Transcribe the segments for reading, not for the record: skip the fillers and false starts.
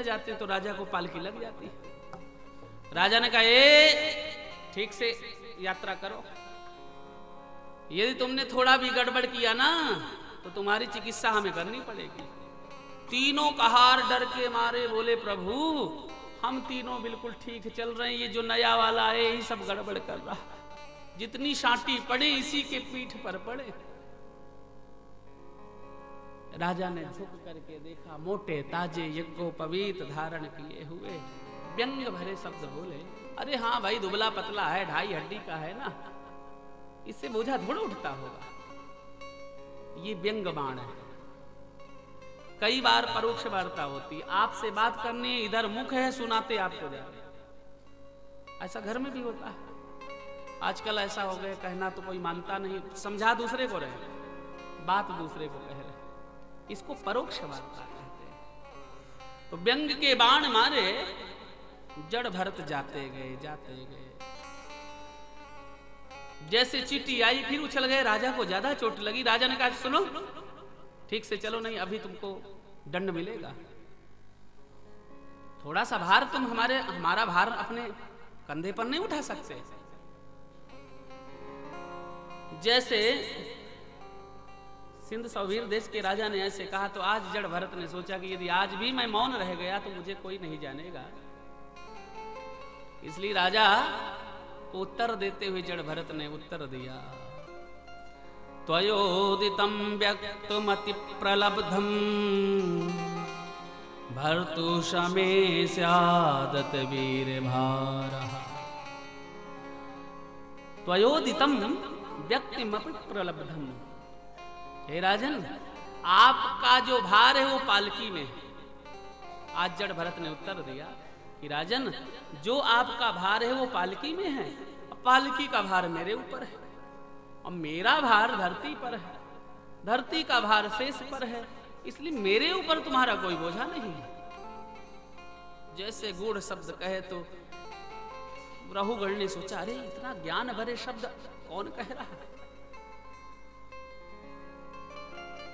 चले जाते तो राजा को पालकी लग जाती। राजा ने कहा ए ठीक से यात्रा करो, यदि तुमने थोड़ा भी गड़बड़ किया ना तो तुम्हारी चिकित्सा हमें करनी पड़ेगी। तीनों कहार डर के मारे बोले प्रभु हम तीनों बिल्कुल ठीक चल रहे हैं, ये जो नया वाला है यही सब गड़बड़ कर रहा, जितनी शांटी पड़े इसी के पीठ पर पड़े। राजा ने झुक करके देखा, मोटे ताजे यज्ञोपवीत धारण किए हुए, व्यंग भरे शब्द बोले, अरे हाँ भाई दुबला पतला है, ढाई हड्डी का है ना, इससे बोझा थोड़ा उठता होगा। ये व्यंग बाण है। कई बार परोक्ष वार्ता होती, आपसे बात करनी, इधर मुख है सुनाते आपको जा रहे, ऐसा घर में भी होता है। आजकल ऐसा हो गया कहना तो कोई मानता नहीं, समझा दूसरे को रहे, बात दूसरे को कह रहे, इसको परोक्ष वार्ता कहते हैं। तो व्यंग के बाण मारे जड़ भरत जाते गए। जैसे चींटी आई फिर उछल गए, राजा को ज्यादा चोट लगी। राजा ने कहा सुनो ठीक से चलो, नहीं अभी तुमको दंड मिलेगा, थोड़ा सा भार तुम हमारा भार अपने कंधे पर नहीं उठा सकते। जैसे सिंध सौवीर देश के राजा ने ऐसे कहा तो आज जड़ भरत ने सोचा कि यदि आज भी मैं मौन रह गया तो मुझे कोई नहीं जानेगा, इसलिए राजा को उत्तर देते हुए जड़ भरत ने उत्तर दिया, त्वयोदितं व्यक्तमति प्रलब्धं भर्तुषमे स्यादत वीर भारः। त्वयोदितं व्यक्तिमपि प्रलब्धं, हे राजन आपका जो भार है वो पालकी में है। आज जड़ भरत ने उत्तर दिया कि राजन जो आपका भार है वो पालकी में है, पालकी का भार मेरे ऊपर है, और मेरा भार धरती पर है, धरती का भार शेष पर है, इसलिए मेरे ऊपर तुम्हारा कोई बोझा नहीं है। जैसे गूढ़ शब्द कहे तो रहुगण ने सोचा अरे इतना ज्ञान भरे शब्द कौन कह रहा है।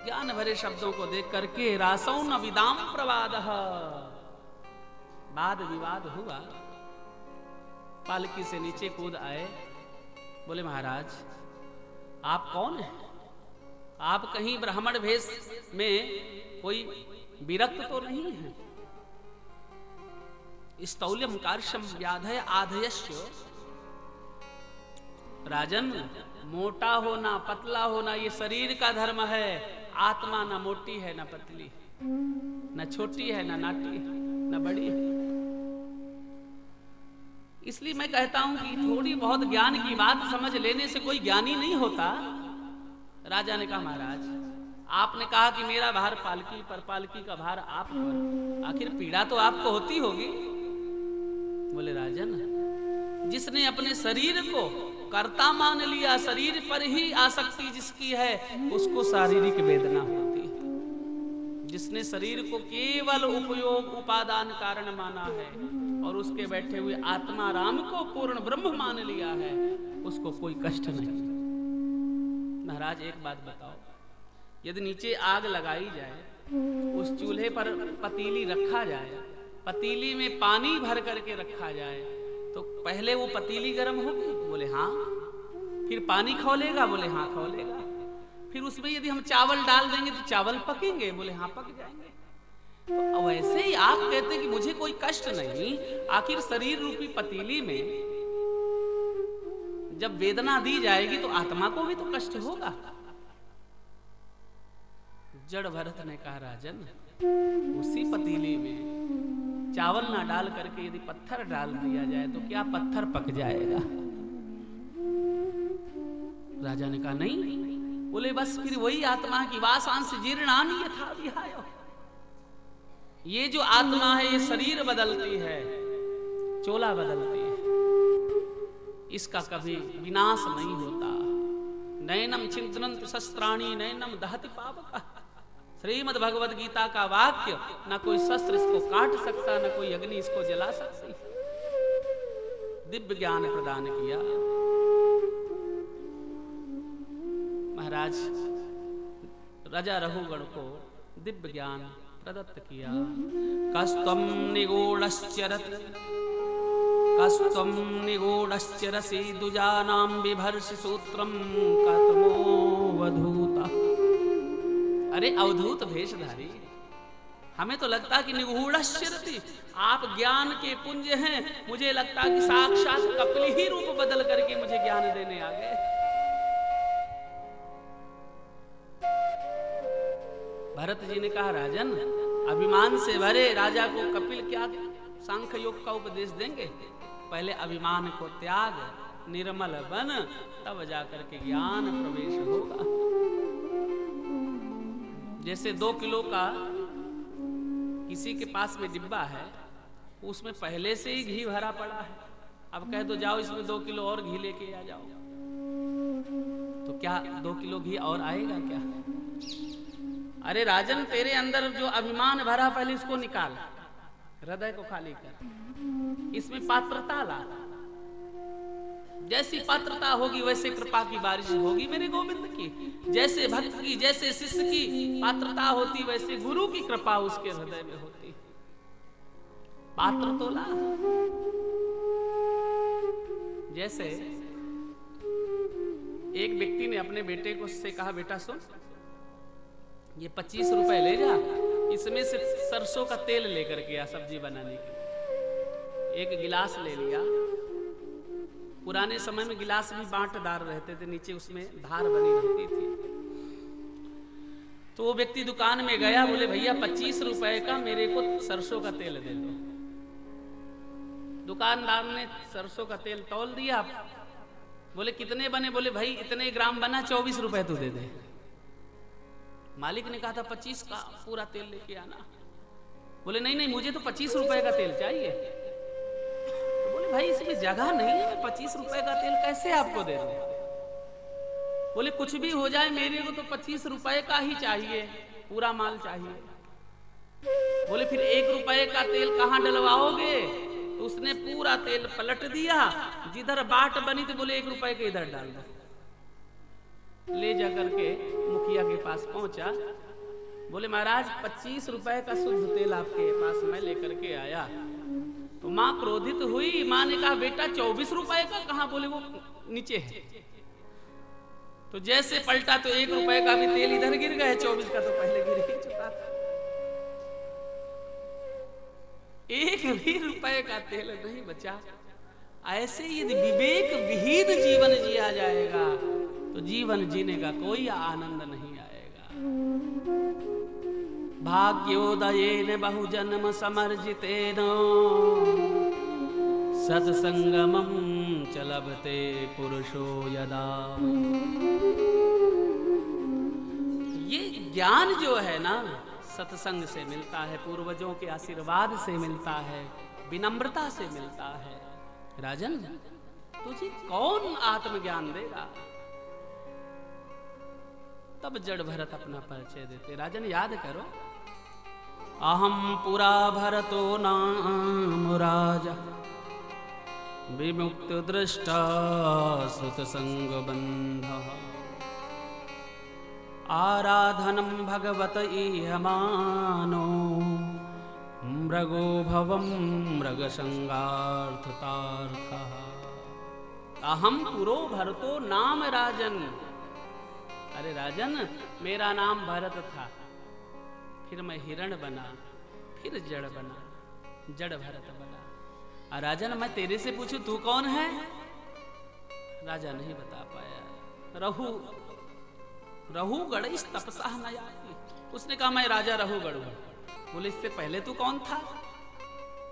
ज्ञान भरे शब्दों को देख करके रासौ न विदाम प्रवादः, वाद विवाद हुआ। पालकी से नीचे कूद आए, बोले महाराज आप कौन हैं? आप कहीं ब्राह्मण भेष में कोई विरक्त तो नहीं है? स्थौल्यम कार्शम व्याधय आधयस्य, राजन मोटा होना पतला होना ये शरीर का धर्म है, आत्मा ना मोटी है ना पतली, ना छोटी है ना नाटी है ना बड़ी है। इसलिए मैं कहता हूं कि थोड़ी बहुत ज्ञान की बात समझ लेने से कोई ज्ञानी नहीं होता। राजा ने कहा महाराज आपने कहा कि मेरा भार पालकी पर, पालकी का भार आप पर, आखिर पीड़ा तो आपको होती होगी। बोले राजन जिसने अपने शरीर को कर्ता मान लिया, शरीर पर ही आसक्ति जिसकी है उसको शारीरिक वेदना होती है। जिसने शरीर को केवल उपयोग उपादान कारण माना है और उसके बैठे हुए आत्मा राम को पूर्ण ब्रह्म मान लिया है उसको कोई कष्ट नहीं। महाराज एक बात बताओ, यदि नीचे आग लगाई जाए, उस चूल्हे पर पतीली रखा जाए, पतीली में पानी भर करके रखा जाए, तो पहले वो पतीली गर्म होगी? बोले हाँ। फिर पानी खौलेगा? बोले हाँ खौलेगा। फिर उसमें यदि हम चावल डाल देंगे तो चावल पकेंगे? बोले हाँ पक जाएंगे। तो वैसे ही आप कहते हैं कि मुझे कोई कष्ट नहीं, आखिर शरीर रूपी पतीली में जब वेदना दी जाएगी तो आत्मा को भी तो कष्ट होगा। जड़ भरत ने कहा राजन उसी पतीली में चावल ना डाल करके यदि पत्थर डाल दिया जाए तो क्या पत्थर पक जाएगा? राजा ने कहा नहीं। बोले बस फिर वही आत्मा की वासांश जीर्णानि यथा विहाय, ये जो आत्मा है ये शरीर बदलती है, चोला बदलती है, इसका कभी विनाश नहीं होता। नैनम चिंतनंत शस्त्राणि नैनम दहति पावक, श्रीमद् भगवद गीता का वाक्य, ना कोई शस्त्र इसको काट सकता, ना कोई अग्नि इसको जला सकती। दिव्य ज्ञान प्रदान किया। महाराज राजा रहुगण को दिव्य ज्ञान प्रदत्त किया। कस्त्वं निगूढश्चरसि दुजानां बिभर्षि सूत्रं कतमोऽवधूता। अरे अवधूत भेषधारी, हमें तो लगता कि निगूढ़श्चरति, आप ज्ञान के पुंज हैं। मुझे लगता कि साक्षात कपिल ही रूप बदल करके मुझे ज्ञान देने आ गए। भरत जी ने कहा, राजन, अभिमान से भरे राजा को कपिल क्या सांख्य योग का उपदेश देंगे? पहले अभिमान को त्याग, निर्मल बन, तब जाकर के ज्ञान प्रवेश होगा। जैसे 2 किलो का किसी के पास में डिब्बा है, उसमें पहले से ही घी भरा पड़ा है, अब कह दो जाओ इसमें 2 किलो और घी लेके आ जाओ, तो क्या 2 किलो घी और आएगा क्या? अरे राजन, तेरे अंदर जो अभिमान भरा पहले इसको निकाल, हृदय को खाली कर, इसमें पात्रता ला। जैसी पात्रता होगी वैसे कृपा की बारिश होगी मेरे गोविंद की। जैसे भक्त की, जैसे शिष्य की पात्रता होती, वैसे गुरु की कृपा उसके हृदय में होती। पात्र तो ला। जैसे एक व्यक्ति ने अपने बेटे को से कहा, बेटा सुन, ये 25 रुपए ले जा, इसमें से सरसों का तेल लेकर के आ सब्जी बनाने के लिए। एक गिलास ले लिया। पुराने समय में गिलास भी बांटदार रहते थे, नीचे उसमें धार बनी रहती थी। तो वो व्यक्ति दुकान में गया, बोले भैया 25 रुपए का मेरे को सरसों का तेल दे दो। दुकानदार ने सरसों का तेल तौल दिया। बोले कितने बने? बोले भाई इतने ग्राम बना, 24 रुपए तू दे दे। मालिक ने कहा था 25 का पूरा तेल लेके आना। बोले नहीं नहीं, मुझे तो 25 रुपए का तेल चाहिए। तो बोले भाई इसमें जगह नहीं है, मैं 25 रुपए का तेल कैसे आपको दे दूं? बोले कुछ भी हो जाए, मेरे को तो 25 रुपए का ही चाहिए, पूरा माल चाहिए। बोले फिर 1 रुपए का तेल कहाँ डलवाओगे? तो उसने पूरा तेल पलट दिया, जिधर बाट बनी तो बोले 1 रुपए के इधर डाल दो। ले जा करके मुखिया के पास पहुंचा। बोले महाराज 25 रुपए का शुद्ध तेल आपके पास मैं लेकर के आया। तो माँ क्रोधित हुई। माँ ने कहा बेटा 24 रुपए का कहाँ? बोले वो नीचे है। तो जैसे पलटा तो 1 रुपए का भी तेल इधर गिर गया, 24 का तो पहले गिर ही चुका था। 1 भी रुपए का तेल नहीं बचा। ऐसे यदि विवेक विहीन जीवन जिया जाएगा तो जीवन जीने का कोई आनंद नहीं आएगा। भाग्योदयेन बहुजन्म समर्जितेन सत्संगमं च लभते पुरुषो यदा। ये ज्ञान जो है ना, सत्संग से मिलता है, पूर्वजों के आशीर्वाद से मिलता है, विनम्रता से मिलता है। राजन, तुझे कौन आत्मज्ञान देगा? तब जड़ भरत अपना परिचय देते। राजन याद करो, अहम पुरा भरतो नाम राजा विमुक्त दृष्टा सुत संग बंध आराधनम भगवत इहमानो मृगो भवम मृग संगार्थतार्थ। अहम पुरो भरतो नाम राजन। अरे राजन, मेरा नाम भरत था, फिर मैं हिरण बना, फिर जड़ बना, जड़ भरत बना। और राजन मैं तेरे से पूछूं तू कौन है? राजा नहीं बता पाया। रहुगढ़ इस तपसा न जाती। उसने कहा मैं राजा रहुगढ़ हूं। बोले इससे पहले तू कौन था?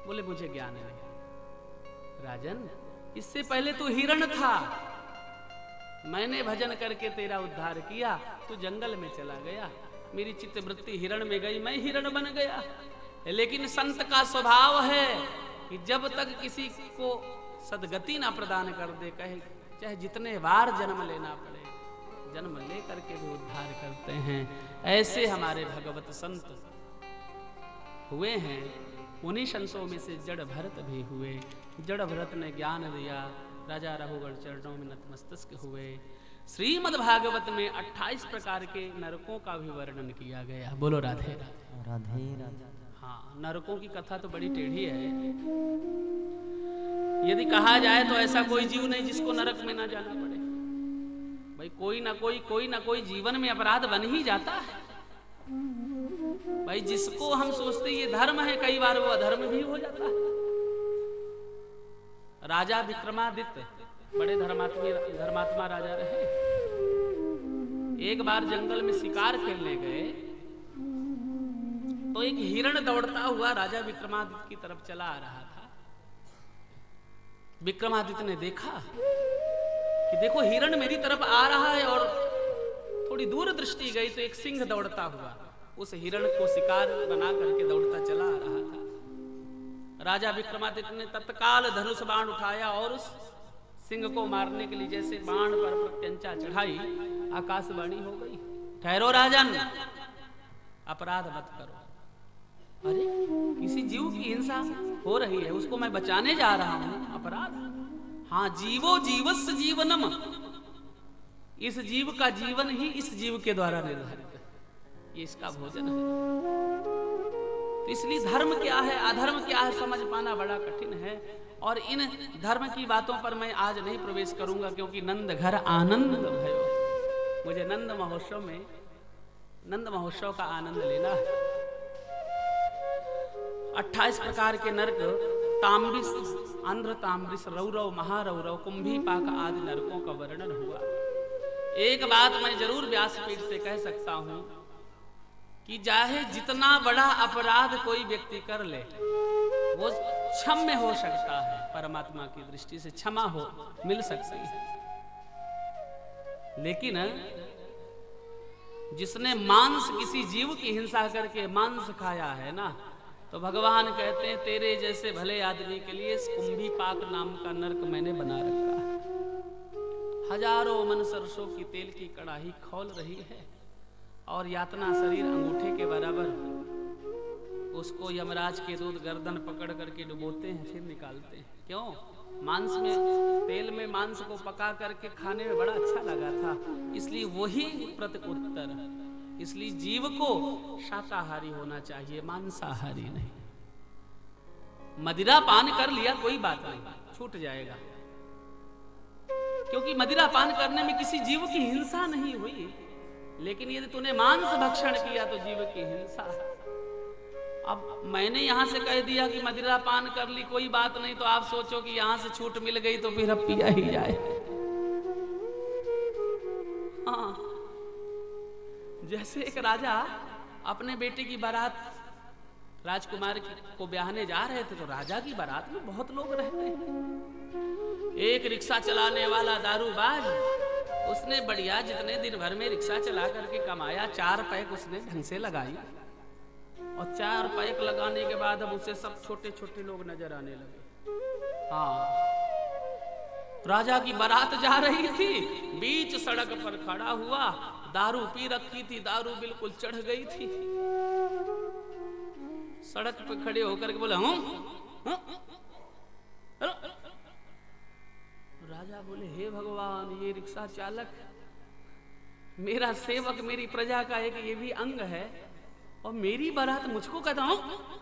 बोले मुझे ज्ञान नहीं। राजन इससे पहले तू हिरण था, मैंने भजन करके तेरा उद्धार किया, तू जंगल में चला गया, मेरी चित्तवृत्ति हिरण में गई, मैं हिरण बन गया। लेकिन संत का स्वभाव है कि जब तक किसी को सदगति ना प्रदान कर दे, कहे चाहे जितने बार जन्म लेना पड़े, जन्म ले करके भी उद्धार करते हैं। ऐसे हमारे भगवत संत हुए हैं। उन्हीं संतों में से जड़ भरत भी हुए। जड़ भरत ने ज्ञान दिया, राजा रहुगढ़ चरणों में नतमस्तक हुए। श्रीमद् भागवत में 28 प्रकार के नरकों का भी वर्णन किया गया। बोलो राधे राधे। राधे राधे। हाँ, नरकों की कथा तो बड़ी टेढ़ी है। यदि कहा जाए तो ऐसा कोई जीव नहीं जिसको नरक में ना जाना पड़े। भाई कोई ना कोई जीवन में अपराध बन ही जाता है। भाई जिसको हम सोचते ये धर्म है, कई बार वो अधर्म भी हो जाता है। राजा विक्रमादित्य बड़े धर्मात्मा राजा रहे। एक बार जंगल में शिकार खेलने गए तो एक हिरण दौड़ता हुआ राजा विक्रमादित्य की तरफ चला आ रहा था। विक्रमादित्य ने देखा कि देखो हिरण मेरी तरफ आ रहा है, और थोड़ी दूर दृष्टि गई तो एक सिंह दौड़ता हुआ उस हिरण को शिकार बना करके दौड़ता चला आ रहा था। राजा विक्रमादित्य ने तत्काल धनुष बाण उठाया और उस सिंह को मारने के लिए जैसे बाण पर प्रत्यंचा चढ़ाई, आकाशवाणी हो गई, ठहरो राजन, अपराध मत करो। अरे किसी जीव की हिंसा हो रही है, उसको मैं बचाने जा रहा हूं, अपराध? हाँ, जीवो जीवस्य जीवनम, इस जीव का जीवन ही इस जीव के द्वारा निर्धारित है, ये इसका भोजन है। तो इसलिए धर्म क्या है, अधर्म क्या है, समझ पाना बड़ा कठिन है। और इन धर्म की बातों पर मैं आज नहीं प्रवेश करूंगा, क्योंकि नंद घर आनंद भयो। मुझे नंद महोत्सव का आनंद लेना है। 28 प्रकार के नरक, ताम्रिस, आंध्र ताम्रिस, रौरव, महारौरव, कुंभीपाक आदि नरकों का वर्णन हुआ। एक बात मैं जरूर व्यासपीठ से कह सकता हूं कि चाहे जितना बड़ा अपराध कोई व्यक्ति कर ले, वो क्षम्य हो सकता है, परमात्मा की दृष्टि से क्षमा हो मिल सकती है। लेकिन जिसने मांस, किसी जीव की हिंसा करके मांस खाया है ना, तो भगवान कहते हैं तेरे जैसे भले आदमी के लिए कुंभीपाक नाम का नरक मैंने बना रखा है। हजारों मन सरसों की तेल की कड़ाही खौल रही है और यातना शरीर अंगूठे के बराबर, उसको यमराज के दूत गर्दन पकड़ करके डुबोते हैं, फिर निकालते हैं। क्यों? मांस में, तेल में मांस को पका करके खाने में बड़ा अच्छा लगा था, इसलिए वही प्रत्युत्तर। इसलिए जीव को शाकाहारी होना चाहिए, मांसाहारी नहीं। मदिरा पान कर लिया कोई बात नहीं, छूट जाएगा, क्योंकि मदिरा पान करने में किसी जीव की हिंसा नहीं हुई। लेकिन यदि तूने मांस भक्षण किया तो जीव की हिंसा। अब मैंने यहां से कह दिया कि मदिरा पान कर ली कोई बात नहीं, तो आप सोचो कि यहां से छूट मिल गई तो फिर अब पिया ही जाए। हाँ, जैसे एक राजा अपने बेटे की बारात, राजकुमार को ब्याहने जा रहे थे, तो राजा की बारात में बहुत लोग रहते हैं। एक रिक्शा चलाने वाला दारूबाज, उसने बढ़िया जितने दिन भर में रिक्शा चला करके कमाया, 4 पैक उसने ढंग से लगाई, और 4 पैक लगाने के बाद अब उसे सब छोटे छोटे लोग नजर आने लगे। हाँ, राजा की बारात जा रही थी, बीच सड़क पर खड़ा हुआ, दारू पी रखी थी, दारू बिल्कुल चढ़ गई थी। सड़क पे खड़े होकर के बोला, राजा बोले, हे भगवान, ये रिक्शा चालक मेरा सेवक, मेरी प्रजा का एक ये भी अंग है, और मेरी बारात मुझको कहता हूं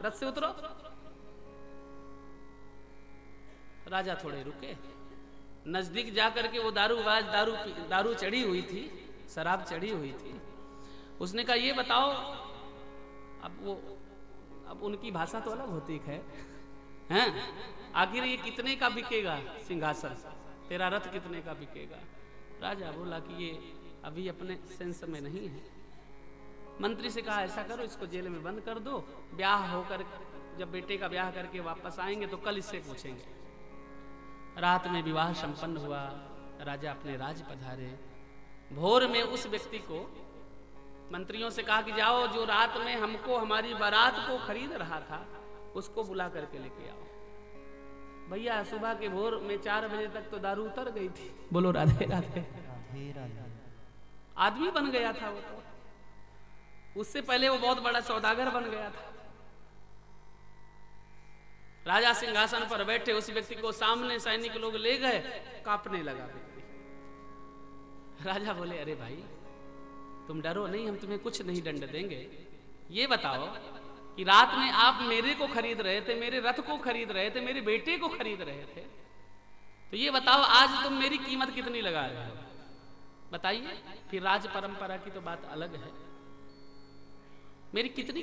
रथ से उतरो। राजा थोड़े रुके, नजदीक जाकर के वो दारूबाज, दारू चढ़ी हुई थी, शराब चढ़ी हुई थी, उसने कहा, ये बताओ, अब उनकी भाषा तो अलग होती है, हैं? आखिर ये कितने का बिकेगा सिंहासन, तेरा रथ कितने का बिकेगा? राजा बोला कि ये अभी अपने सेंस में नहीं है। मंत्री से कहा, ऐसा करो, इसको जेल में बंद कर दो, ब्याह होकर जब बेटे का ब्याह करके वापस आएंगे तो कल इससे पूछेंगे। रात में विवाह संपन्न हुआ, राजा अपने राज पधारे। भोर में उस व्यक्ति को मंत्रियों से कहा कि जाओ, जो रात में हमको, हमारी बारात को खरीद रहा था, उसको बुला करके लेके आओ। भैया सुबह के भोर में 4 बजे तक तो दारू उतर गई थी। बोलो राधे राधे। राधे राधे। आदमी बन गया था वो तो, उससे पहले वो बहुत बड़ा सौदागर बन गया था। राजा सिंहासन पर बैठे, उस व्यक्ति को सामने सैनिक लोग ले गए, कांपने लगा व्यक्ति। राजा बोले, अरे भाई तुम डरो नहीं, हम तुम्हें कुछ नहीं दंड देंगे। ये बताओ कि रात में आप मेरे को खरीद रहे थे, मेरे रथ को खरीद रहे थे, मेरे बेटे को खरीद रहे थे, तो ये बताओ आज तुम मेरी कीमत कितनी लगा रहे हो, बताइए। फिर राज परंपरा की तो बात अलग है, मेरी कितनी